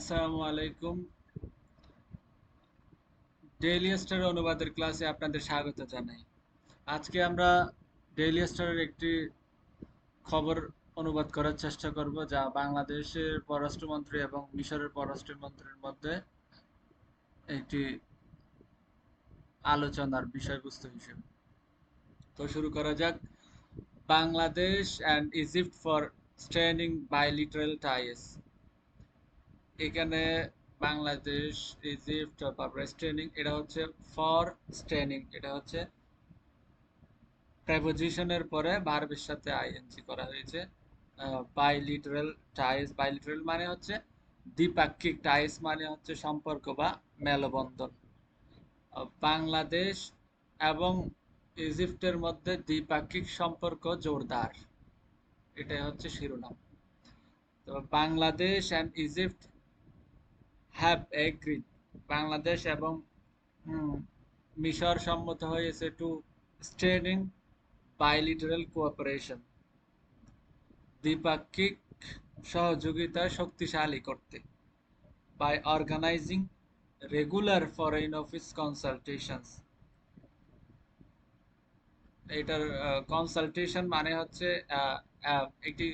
আসসালামু আলাইকুম। Daily star অনুবাদের ক্লাসে আপনাদের স্বাগত জানাই। আজকে আমরা ডেইলি স্টারের একটি খবর অনুবাদ করার চেষ্টা করব, যা বাংলাদেশের পররাষ্ট্রমন্ত্রী এবং মিশরের পররাষ্ট্রমন্ত্রীর মধ্যে একটি আলোচনার বিষয়বস্তু হিসেবে। তো শুরু করা যাক। Bangladesh and Egypt for strengthening bilateral ties. এখানে বাংলাদেশ, ইজিপ্ট, তারপরে স্ট্রেনিং, এটা হচ্ছে ফর স্ট্রেনিং, এটা হচ্ছে প্রেপোজিশনের পরে ভার্বের সাথে আইএনজি করা হয়েছে। বাইলিটারাল টাইস, বাইলিটারাল মানে হচ্ছে দ্বিপাক্ষিক, টাইস মানে হচ্ছে সম্পর্ক বা মেলবন্ধন। বাংলাদেশ এবং ইজিপ্টের মধ্যে দ্বিপাক্ষিক সম্পর্ক জোরদার, এটাই হচ্ছে শিরোনাম। তো Bangladesh and Egypt have agreed, Bangladesh এবং মিশর সম্মত হয়েছে টু স্ট্রেনিং বাইলিটারাল কোঅপারেশন, দ্বিপাক্ষিক সহযোগিতা শক্তিশালী করতে, by organizing regular foreign office consultations. এটার কনসালটেশন মানে হচ্ছে একটি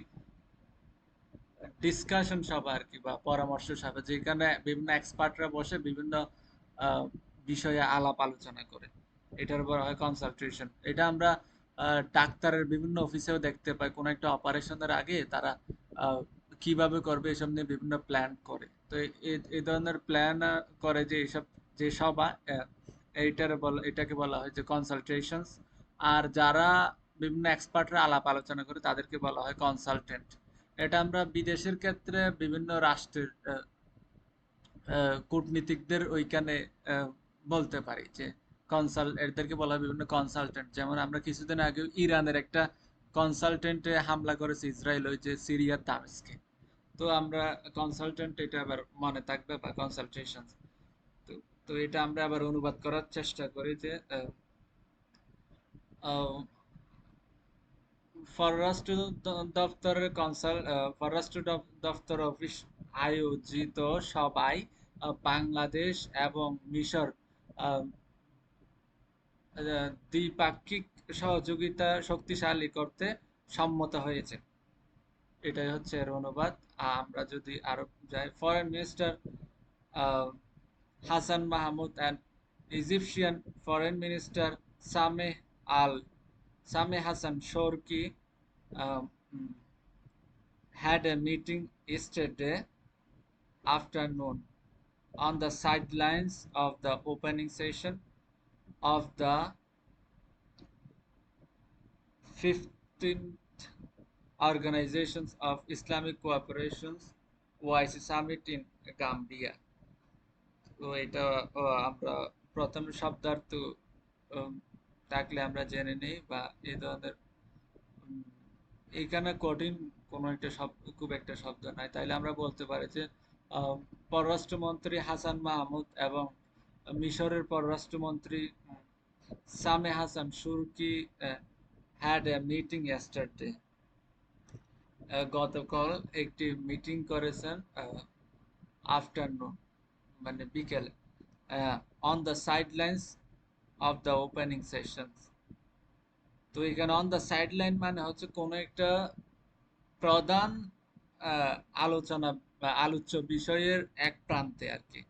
ডিসকাশন সভা আর কি, বা পরামর্শ সভা, যেখানে বিভিন্ন এক্সপার্টরা বসে বিভিন্ন আহ, বিষয়ে আলাপ আলোচনা করে। এটার উপর হয় কনসালটেশন। এটা আমরা ডাক্তারের বিভিন্ন অফিসেও দেখতে পাই। কোনো একটা অপারেশনের আগে তারা আহ, কিভাবে করবে এসব নিয়ে বিভিন্ন প্ল্যান করে। তো এই ধরনের প্ল্যান করে যে এইসব, যে সভা, এটাকে বলা হয় যে কনসালটেশনস। আর যারা বিভিন্ন এক্সপার্টরা আলাপ আলোচনা করে তাদেরকে বলা হয় কনসালটেন্ট। এটা আমরা বিদেশের ক্ষেত্রে বিভিন্ন রাষ্ট্রের কূটনীতিকদের ওইখানে বলতে পারি যে এদেরকে বলা হয় বিভিন্ন কনসালটেন্ট। যেমন আমরা কিছুদিন আগে ইরানের একটা কনসালটেন্টে হামলা করেছে ইসরায়েল, ওই যে সিরিয়ার দামেস্কে। তো আমরা কনসালটেন্ট, এটা আবার মনে থাকবে, বা কনসালটেশন। তো তো এটা আমরা আবার অনুবাদ করার চেষ্টা করি যে পররাষ্ট্র দপ্তরের পররাষ্ট্র দপ্তর অফিস আয়োজিত সভায় বাংলাদেশ এবং মিশর আহ, দ্বিপাক্ষিক সহযোগিতা শক্তিশালী করতে সম্মত হয়েছে। এটাই হচ্ছে এর অনুবাদ। আমরা যদি আরো যাই, foreign minister Hasan Mahmud and Egyptian foreign minister Sameh Al Sameh Hassan শোরকি um, had a meeting yesterday afternoon on the sidelines of the opening session of the 15th Organizations of Islamic Cooperations OIC Summit in Gambia. তো এটা আমরা প্রথম শব্দার্থ উম, থাকলে আমরা জেনে নেই, বা এই ধরনের উম, এইখানে কঠিন কোনো একটা শব্দ, খুব একটা শব্দ নাই, তাইলে আমরা বলতে পারি যে পররাষ্ট্রমন্ত্রী হাসান মাহমুদ এবং মিশরের পররাষ্ট্রমন্ত্রী সামে হাসান সুরকি হ্যাড এ মিটিং yesterday, গতকাল একটি মিটিং করেছেন আফটারনুন মানে বিকেলে, on the sidelines of the opening sessions. তো এখানে অন দ্য সাইডলাইন মানে হচ্ছে কোনো একটা প্রধান আহ, আলোচনা বা আলোচ্য বিষয়ের এক প্রান্তে আর কি।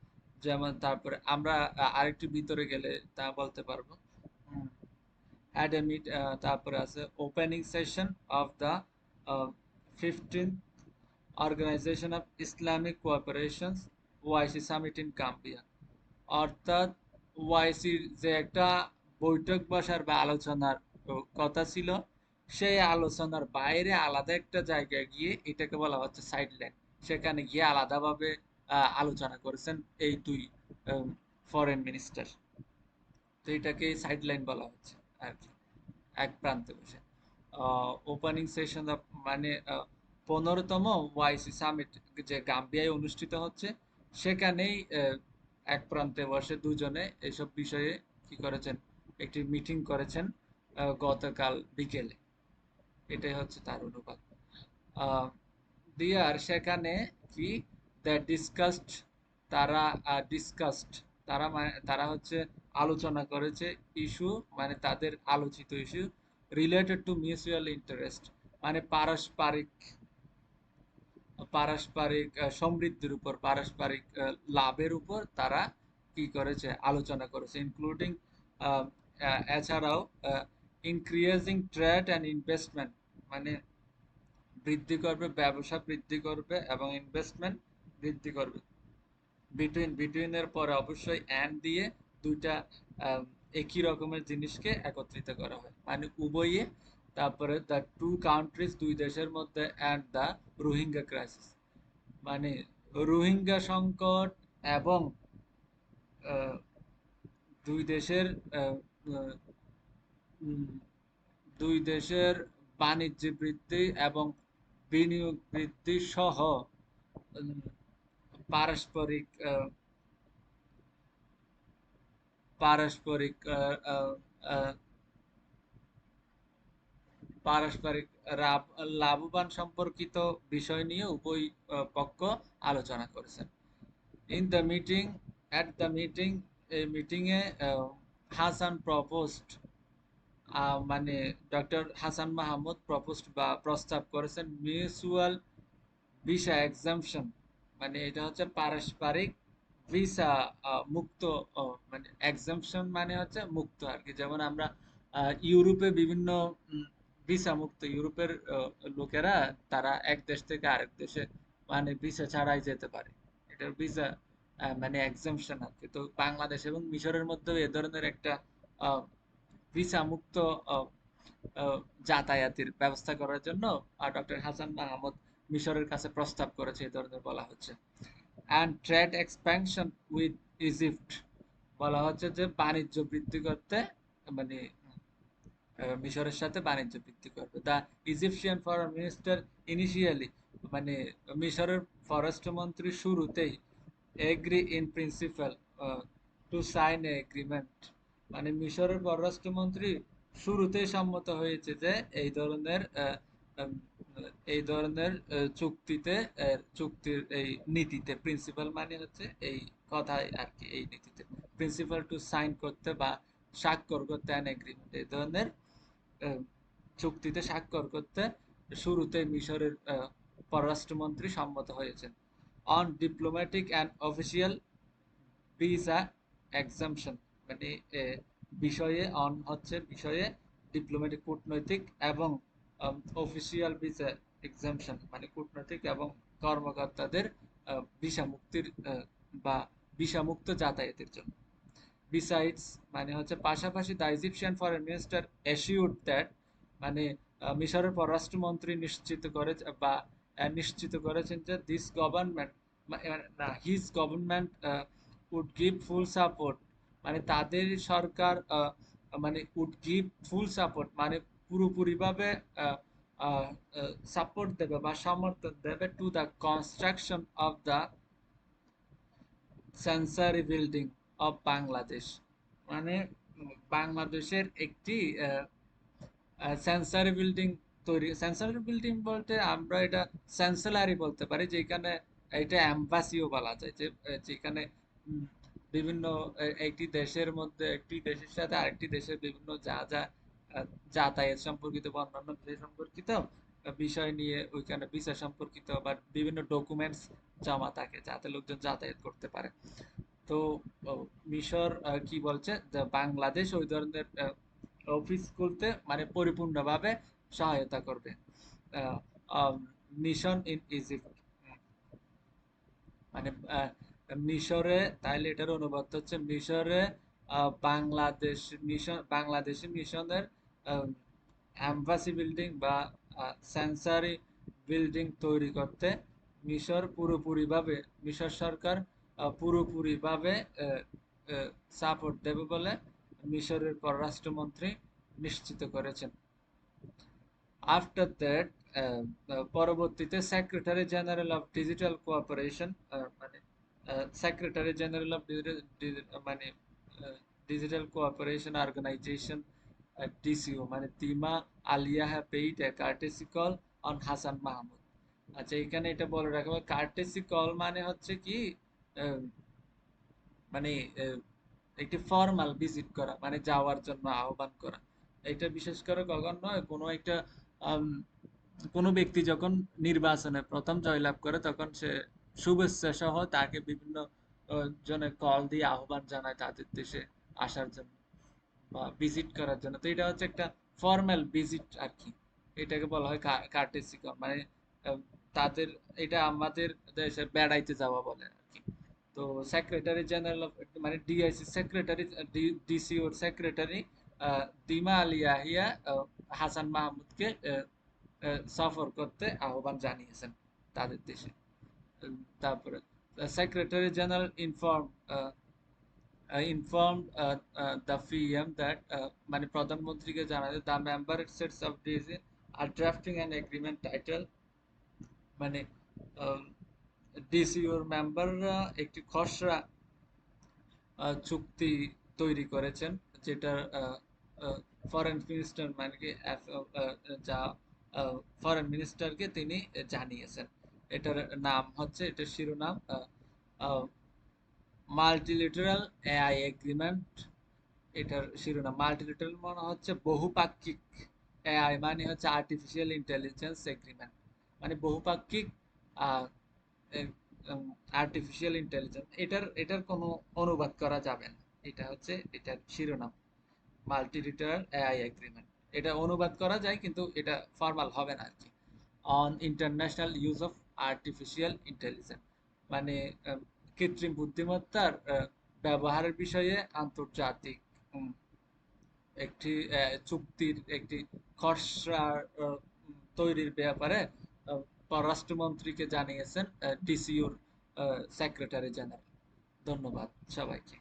যেমন তারপরে আমরা আরেকটু ভিতরে গেলে তা বলতে পারবো। অ্যাট এ মিট, তারপরে আছে opening session of the 15th organization of Islamic cooperations OIC summit in Gambia. অর্থাৎ ওআইসির যে একটা বৈঠক বসার বা আলোচনার কথা ছিল, সেই আলোচনার বাইরে আলাদা একটা জায়গায় গিয়ে, এটাকে বলা হচ্ছে সাইড লাইন, সেখানে গিয়ে আলাদাভাবে আলোচনা করেছেন এই দুই ফরেন মিনিস্টার। তো এটাকে সাইড লাইন বলা হচ্ছে আর কি, এক প্রান্তে বসে। ওপেনিং সেশন মানে 15তম ওআইসি সামিট যে গাম্বিয়ায় অনুষ্ঠিত হচ্ছে, সেখানেই এক প্রান্তে বসে দুজনে এসব বিষয়ে কি করেছেন, একটি মিটিং করেছেন গতকাল বিকেলে। এটাই হচ্ছে তার অনুবাদ। দিয়ার সেখানে কি দে ডিসকাসড, তারা ডিসকাসড, তারা হচ্ছে আলোচনা করেছে ইস্যু, মানে তাদের আলোচিত issue related to mutual interest, মানে পারস্পরিক পারস্পরিক সমৃদ্ধির উপর, পারস্পরিক লাভের উপর তারা কি করেছে, আলোচনা করেছে, ইনক্লুডিং এছাড়াও ইনক্রিজিং ট্রেড অ্যান্ড ইনভেস্টমেন্ট, মানে বৃদ্ধি করবে, ব্যবসা বৃদ্ধি করবে এবং ইনভেস্টমেন্ট বৃদ্ধি করবে। বিটুইনের পরে অবশ্যই অ্যান্ড দিয়ে দুইটা একই রকমের জিনিসকে একত্রিত করা হয়, মানে উভয়ে। তারপরে দ্য টু কান্ট্রিজ, দুই দেশের মধ্যে, অ্যান্ড দ্য রোহিঙ্গা ক্রাইসিস, মানে রোহিঙ্গা সংকট এবং আহ, দুই দেশের আহ, আহ, উম, দুই দেশের বাণিজ্য বৃদ্ধি এবং বিনিয়োগ বৃদ্ধি সহ উম, পারস্পরিক পারস্পরিক আহ, পারস্পরিক লাভবান সম্পর্কিত বিষয় নিয়ে উভয় পক্ষ আলোচনা করেছেন। In the meeting, at the meeting, এই মিটিংয়ে হাসান প্রপোজড, মানে ডক্টর হাসান মাহমুদ প্রপোজড বা প্রস্তাব করেছেন মিউচুয়াল ভিসা এক্সাম্পশন, মানে এটা হচ্ছে পারস্পরিক ভিসা মুক্ত, মানে এক্সাম্পশন মানে হচ্ছে মুক্ত আর কি। যেমন আমরা ইউরোপে বিভিন্ন ভিসা মুক্ত, ইউরোপের লোকেরা তারা এক দেশ থেকে আরেক দেশে মানে ভিসা ছাড়াই যেতে পারে, এটার ভিসা মানে এক্সাম্পশন আর কি। তো বাংলাদেশ এবং মিশরের মধ্যে এ ধরনের একটা ভিসা মুক্ত আহ, আহ, যাতায়াতের ব্যবস্থা করার জন্য ডক্টর হাসান মাহমুদ মিশরের কাছে প্রস্তাব করেছে, এই ধরনের বলা হচ্ছে। And trade expansion with Egypt, বলা হচ্ছে যে বাণিজ্য বৃদ্ধি করতে, মানে মিশরের সাথে বাণিজ্য বৃদ্ধি করবে। The Egyptian foreign minister initially, মানে মিশরের পররাষ্ট্রমন্ত্রী শুরুতেই agree in principle to sign a agreement, মানে মিশরের পররাষ্ট্রমন্ত্রী শুরুতেই সম্মত হয়েছে যে এই ধরনের উম, এই ধরনের চুক্তিতে, চুক্তির এই নীতিতে, প্রিন্সিপাল মানে হচ্ছে এই কথাই আর কি, এই নীতিতে প্রিন্সিপাল টু সাইন করতে বা স্বাক্ষর করতে, অ্যান এগ্রিমেন্ট, এই ধরনের আহ, চুক্তিতে স্বাক্ষর করতে শুরুতে মিশরের পররাষ্ট্রমন্ত্রী সম্মত হয়েছেন। On diplomatic and official visa exemption, মানে বিষয়ে, অন হচ্ছে বিষয়ে, ডিপ্লোম্যাটিক কূটনৈতিক এবং অফিসিয়াল ভিসা এক্সাম্পশন মানে কূটনৈতিক এবং কর্মকর্তাদের ভিসা মুক্তির বা ভিসা মুক্ত যাতায়াতের জন্য। বিসাইডস মানে হচ্ছে পাশাপাশি, the Egyptian foreign minister assured that, মানে মিশরের পররাষ্ট্রমন্ত্রী নিশ্চিত করে বা নিশ্চিত করেছেন যে দিস গভর্নমেন্ট, না his government would give full support, মানে তাদের সরকার মানে উড গিভ ফুল সাপোর্ট, মানে পুরোপুরিভাবে সাপোর্ট দেবে বা সমর্থন দেবে to the construction of the sensory building of Bangladesh, মানে বাংলাদেশের একটি সেন্সারি বিল্ডিং তৈরি। সেন্সারি বিল্ডিং বলতে আমরা এটা চ্যান্সেলারি বলতে পারি, যেখানে এটা অ্যাম্বাসিও বলা যায়, যে যেখানে উম, বিভিন্ন একটি দেশের মধ্যে, একটি দেশের সাথে আরেকটি দেশের বিভিন্ন যা যা আহ, যাতায়াত সম্পর্কিত বা অন্যান্য বিষয় সম্পর্কিত বিষয় নিয়ে ওইখানে ভিসা সম্পর্কিত বা বিভিন্ন ডকুমেন্টস জমা থাকে যাতে লোকজন যাতায়াত করতে পারে। তো মিশর কি বলছে যে বাংলাদেশ ওই ধরনের অফিস খুলতে মানে পরিপূর্ণভাবে সহায়তা করবে। মিশন ইন ইজিপ্ট, মানে মিশরে, তাইলে এটার অনুবাদ হচ্ছে মিশরে বাংলাদেশ মিশন, বাংলাদেশি মিশনের অ্যাম্বাসি বিল্ডিং বা সেন্সারি বিল্ডিং তৈরি করতে মিশর পুরোপুরিভাবে, মিশর সরকার পুরোপুরিভাবে সাপোর্ট দেবে বলে মিশরের পররাষ্ট্রমন্ত্রী নিশ্চিত করেছেন। আফটার দ্যাট, পরবর্তীতে secretary general of digital cooperation, মানে সেক্রেটারি জেনারেল অফ মানে ডিজিটাল কোঅপারেশন অর্গানাইজেশন, ডিসিও, মানে Deemah Alyahya have paid a courtesy call on Hasan Mahmud, আচ্ছা, এখানে এটা বলে রাখবো, কার্টেসি কল মানে হচ্ছে কি, আহ, মানে আহ, একটি ফর্মাল ভিজিট করা, মানে যাওয়ার জন্য আহ্বান করা। এটা বিশেষ করে কখন নয়, কোনো একটা আম, কোনো ব্যক্তি যখন নির্বাচনে প্রথম জয়লাভ করে তখন সে শুভেচ্ছা সহ তাকে বিভিন্ন জনে কল দিয়ে আহ্বান জানায় তাদের দেশে আসার জন্য বা ভিজিট করার জন্য। তো এটা হচ্ছে একটা ফর্মাল ভিজিট আর কি। এটাকে বলা হয় কার্টেসি কল, মানে আহ, তাদের, এটা আমাদের দেশে বেড়াইতে যাওয়া বলে আর কি। তো সেক্রেটারি জেনারেল অফ, মানে ডিআইসি সেক্রেটারি, ডিসিওর সেক্রেটারি দিমা আলী ইয়াহিয়া হাসান মাহমুদকে সফর করতে আহ্বান জানিয়েছেন তাদের দেশে। তারপরে secretary general the PM that মানে প্রধানমন্ত্রীকে জানায় the member states of DCA are drafting an agreement title, মানে ডিসিওর মেম্বাররা একটি খসড়া চুক্তি তৈরি করেছেন, যেটা ফরেন মিনিস্টার, মানে কি যা ফরেন মিনিস্টারকে তিনি জানিয়েছেন। এটার নাম হচ্ছে, এটার শিরোনাম মাল্টিলেটারাল এআই এগ্রিমেন্ট। এটার শিরোনাম মাল্টিলেটারাল মানে হচ্ছে বহুপাক্ষিক, এআই মানে হচ্ছে আর্টিফিশিয়াল ইন্টেলিজেন্স এগ্রিমেন্ট, মানে বহুপাক্ষিক আর্টিফিশিয়াল ইন্টেলিজেন্স। এটার কোনো অনুবাদ করা যাবে না, এটা হচ্ছে এটার শিরোনাম, মাল্টিলেটারাল এআই এগ্রিমেন্ট। এটা অনুবাদ করা যায় কিন্তু এটা ফর্মাল হবে না আর কি। On international use of artificial intelligence, মানে কৃত্রিম বুদ্ধিমত্তার ব্যবহারের বিষয়ে আন্তর্জাতিক উম, একটি চুক্তির একটি খসড়া তৈরির ব্যাপারে পররাষ্ট্রমন্ত্রীকে জানিয়েছেন ডিসিইউর সেক্রেটারি জেনারেল। ধন্যবাদ সবাইকে।